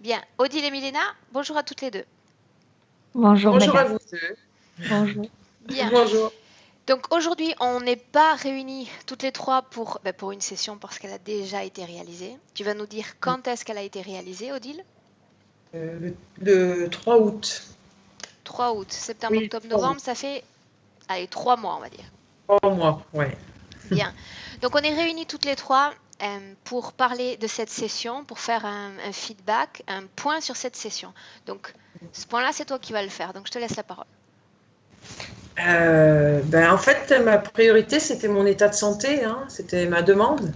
Bien. Odile et Milena, bonjour à toutes les deux. Bonjour Bonjour à Mega. vous deux. Bonjour. Bien. Bonjour. Donc aujourd'hui, on n'est pas réunis toutes les trois pour une session parce qu'elle a déjà été réalisée. Tu vas nous dire quand est-ce qu'elle a été réalisée, Odile? Le 3 août. 3 août, septembre, Oui, le octobre, 3 août. novembre, ça fait, allez, 3 mois, on va dire. 3 mois, ouais. Bien. Donc on est réunis toutes les trois pour parler de cette session, pour faire un feedback, un point sur cette session. Donc ce point-là, c'est toi qui vas le faire. Donc je te laisse la parole. En fait, ma priorité, c'était mon état de santé, hein, c'était ma demande.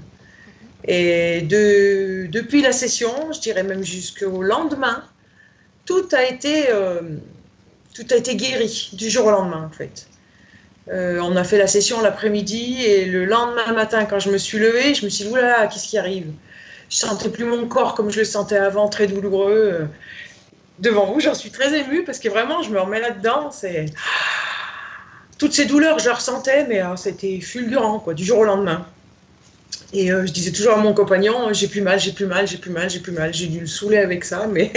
Et depuis la session, je dirais même jusqu'au lendemain, tout a été, euh, tout a été guéri du jour au lendemain, en fait. On a fait la session l'après-midi et le lendemain matin, quand je me suis levée, je me suis dit, oulala, qu'est-ce qui arrive? Je sentais plus mon corps comme je le sentais avant, très douloureux. Devant vous, j'en suis très émue parce que vraiment, je me remets là-dedans. Toutes ces douleurs, je les ressentais, mais c'était fulgurant, quoi, du jour au lendemain. Et je disais toujours à mon compagnon, j'ai plus mal, j'ai plus mal, j'ai plus mal, j'ai plus mal. J'ai dû le saouler avec ça, mais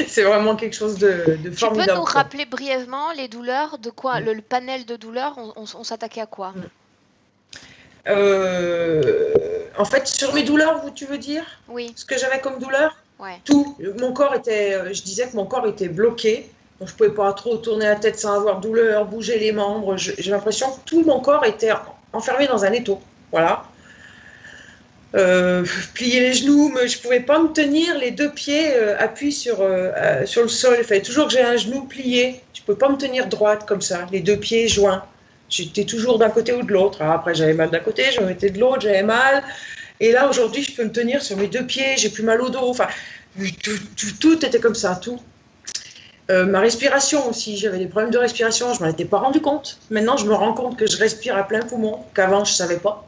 c'est vraiment quelque chose de Tu peux nous formidable, quoi. rappeler brièvement les douleurs, de quoi, le panel de douleurs, on s'attaquait à quoi? En fait, sur mes douleurs, tu veux dire? Oui, Ce que j'avais comme douleur? ouais. Tout. Mon corps était, je disais que mon corps était bloqué. Donc, je ne pouvais pas trop tourner la tête sans avoir douleur, bouger les membres. J'ai l'impression que tout mon corps était enfermé dans un étau. Voilà. Plier les genoux, je ne pouvais pas me tenir les deux pieds appuyés sur le sol. Il fallait toujours que j'ai un genou plié. Je ne pouvais pas me tenir droite comme ça, les deux pieds joints. J'étais toujours d'un côté ou de l'autre. Alors après, j'avais mal d'un côté, je me mettais de l'autre, j'avais mal. Et là, aujourd'hui, je peux me tenir sur mes deux pieds, j'ai plus mal au dos. Enfin, tout était comme ça, tout. Ma respiration aussi, j'avais des problèmes de respiration, je m'en étais pas rendu compte. Maintenant, je me rends compte que je respire à plein poumon, qu'avant, je savais pas.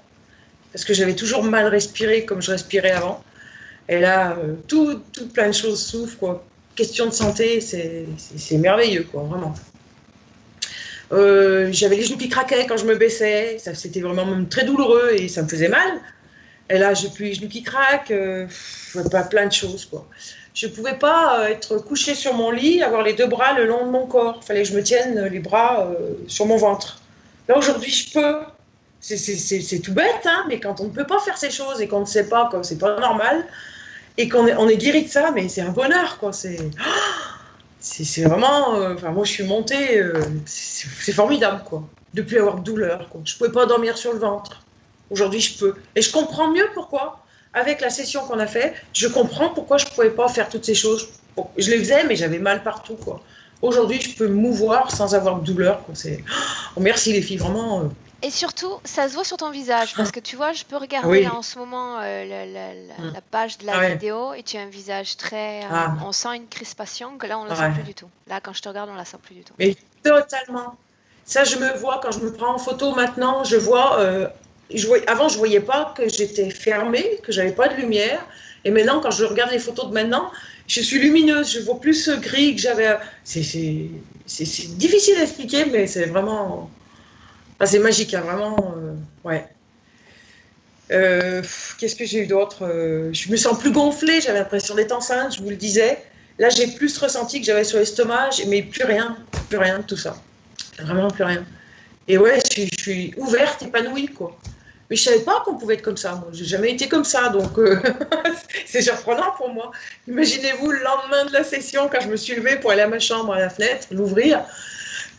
Parce que j'avais toujours mal respiré comme je respirais avant. Et là, tout plein de choses s'ouvrent, quoi. Question de santé, c'est merveilleux, quoi, vraiment. J'avais les genoux qui craquaient quand je me baissais, c'était vraiment même très douloureux et ça me faisait mal. Et là, j'ai plus les genoux qui craquent, pas plein de choses, quoi. Je ne pouvais pas être couchée sur mon lit, avoir les deux bras le long de mon corps. Il fallait que je me tienne les bras sur mon ventre. Là, aujourd'hui, je peux. C'est tout bête, hein, mais quand on ne peut pas faire ces choses et qu'on ne sait pas, comme c'est pas normal, et on est guéri de ça, mais c'est un bonheur, quoi. C'est vraiment. Moi, je suis montée, c'est formidable, quoi. De plus avoir de douleur, quoi. Je ne pouvais pas dormir sur le ventre. Aujourd'hui, je peux. Et je comprends mieux pourquoi. Avec la session qu'on a fait, je comprends pourquoi je ne pouvais pas faire toutes ces choses. Bon, je les faisais, mais j'avais mal partout, quoi. Aujourd'hui, je peux me mouvoir sans avoir de douleur, quoi. Oh, merci les filles, vraiment. Et surtout, ça se voit sur ton visage parce que tu vois, je peux Ah regarder là oui. en ce moment la page de la Ah ouais. vidéo et tu as un visage très... Ah, on sent une crispation que là, on ne la sent plus ouais. du tout. Là, quand je te regarde, on la sent plus du tout. Mais totalement. Ça, je me vois quand je me prends en photo maintenant. Je vois. Avant, je voyais pas que j'étais fermée, que j'avais pas de lumière. Et maintenant, quand je regarde les photos de maintenant, je suis lumineuse. Je vois plus gris que j'avais. C'est difficile à expliquer, mais c'est vraiment. Enfin, c'est magique, hein, vraiment. Ouais. Qu'est-ce que j'ai eu d'autre? Je me sens plus gonflée. J'avais l'impression d'être enceinte. Je vous le disais. Là, j'ai plus ressenti que j'avais sur l'estomac, mais plus rien de tout ça. Vraiment plus rien. Et ouais, je suis ouverte, épanouie, quoi. Mais je savais pas qu'on pouvait être comme ça. Moi, j'ai jamais été comme ça, donc c'est surprenant pour moi. Imaginez-vous le lendemain de la session, quand je me suis levée pour aller à ma chambre, à la fenêtre, l'ouvrir.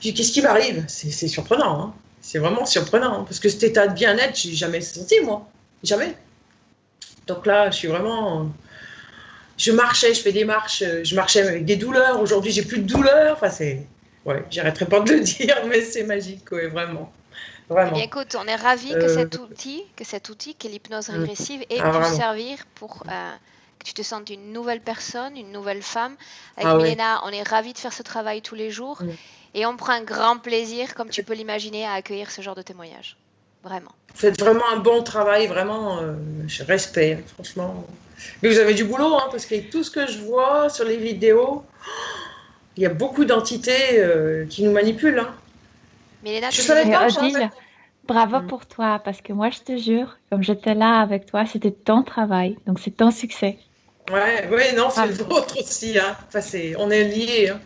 J'ai dit, qu'est-ce qui m'arrive? C'est surprenant, hein. C'est vraiment surprenant, hein, parce que cet état de bien-être, j'ai jamais senti, moi. Jamais. Donc là, je suis vraiment. Je marchais, je fais des marches, je marchais avec des douleurs. Aujourd'hui, j'ai plus de douleurs. Enfin, c'est. Ouais, j'arrêterai pas de le dire, mais c'est magique, ouais, vraiment. Eh bien, Vraiment. écoute, on est ravis que Euh, cet outil, qui est l'hypnose régressive, ait ah, pu vraiment. servir pour que tu te sentes une nouvelle personne, une nouvelle femme. Avec Ah ouais. Milena, on est ravis de faire ce travail tous les jours et on prend un grand plaisir, comme tu peux l'imaginer, à accueillir ce genre de témoignage. Vraiment. Vous faites vraiment un bon travail, vraiment, je respecte, franchement. Mais vous avez du boulot, hein, parce que tout ce que je vois sur les vidéos, il y a beaucoup d'entités qui nous manipulent. Hein. Milena, Je tu savais disais? Mais pas, moi, en fait. Odile, bravo Mm. pour toi, parce que moi je te jure, comme j'étais là avec toi, c'était ton travail, donc c'est ton succès. Ouais, ouais, non, c'est Ah, le vôtre aussi. Hein. Enfin, on est liés. Hein.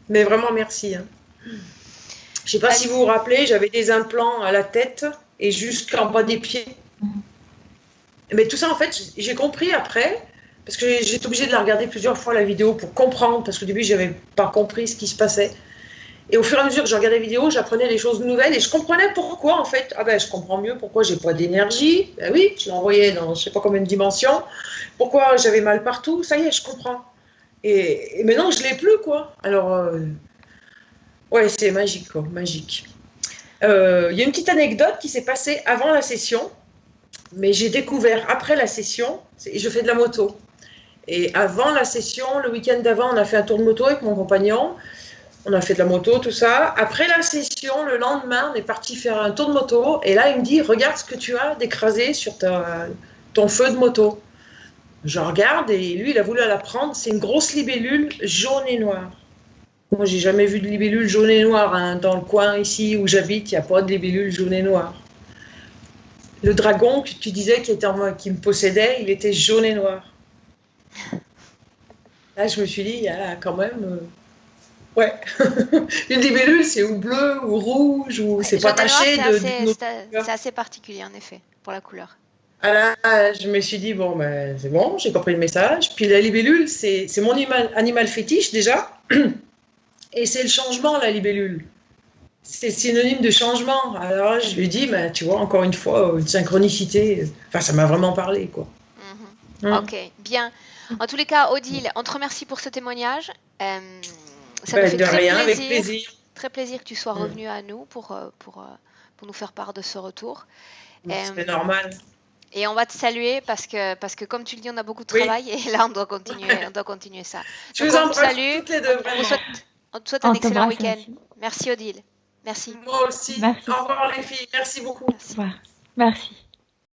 Mais vraiment, merci. Hein. Je sais pas si vous vous rappelez, j'avais des implants à la tête et jusqu'en bas des pieds. Mais tout ça, en fait, j'ai compris après, parce que j'étais obligée de la regarder plusieurs fois la vidéo pour comprendre, parce qu'au début, je n'avais pas compris ce qui se passait. Et au fur et à mesure que je regardais les vidéos, j'apprenais des choses nouvelles et je comprenais pourquoi, en fait. Ah ben, je comprends mieux pourquoi j'ai pas d'énergie. Ben oui, je l'envoyais dans je sais pas combien de dimensions. Pourquoi j'avais mal partout. Ça y est, je comprends. Et maintenant, je l'ai plus, quoi. Alors, ouais, c'est magique, quoi. Magique. Il y a une petite anecdote qui s'est passée avant la session. Mais j'ai découvert après la session, je fais de la moto. Et avant la session, le week-end d'avant, on a fait un tour de moto avec mon compagnon. On a fait de la moto, tout ça. Après la session, le lendemain, on est parti faire un tour de moto. Et là, il me dit, regarde ce que tu as d'écrasé sur ton feu de moto. Je regarde et lui, il a voulu la prendre. C'est une grosse libellule jaune et noire. Moi, j'ai jamais vu de libellule jaune et noire. Hein. Dans le coin ici où j'habite, il n'y a pas de libellule jaune et noire. Le dragon que tu disais qui me possédait, il était jaune et noir. Là, je me suis dit, ah, quand même, ouais. Une libellule, c'est ou bleu ou rouge, ou c'est pas taché c'est assez particulier, en effet, pour la couleur. Ah là, je me suis dit, bon, ben, c'est bon, j'ai compris le message. Puis la libellule, c'est mon animal fétiche déjà. Et c'est le changement, la libellule. C'est synonyme de changement. Alors je lui dis, bah, tu vois, encore une fois, une synchronicité. Enfin, ça m'a vraiment parlé, quoi. Ok, bien. En tous les cas, Odile, on te remercie pour ce témoignage. Ça Ben, nous fait de rien, avec plaisir. très plaisir que tu sois revenu à nous pour nous faire part de ce retour. C'est normal. Et on va te saluer parce que comme tu le dis, on a beaucoup de travail et là, on doit continuer ça. Je vous embrasse toutes les deux, vraiment. On te souhaite un excellent week-end. Merci, Odile. Merci. Moi aussi. Merci. Au revoir, les filles. Merci beaucoup. Au revoir. Merci.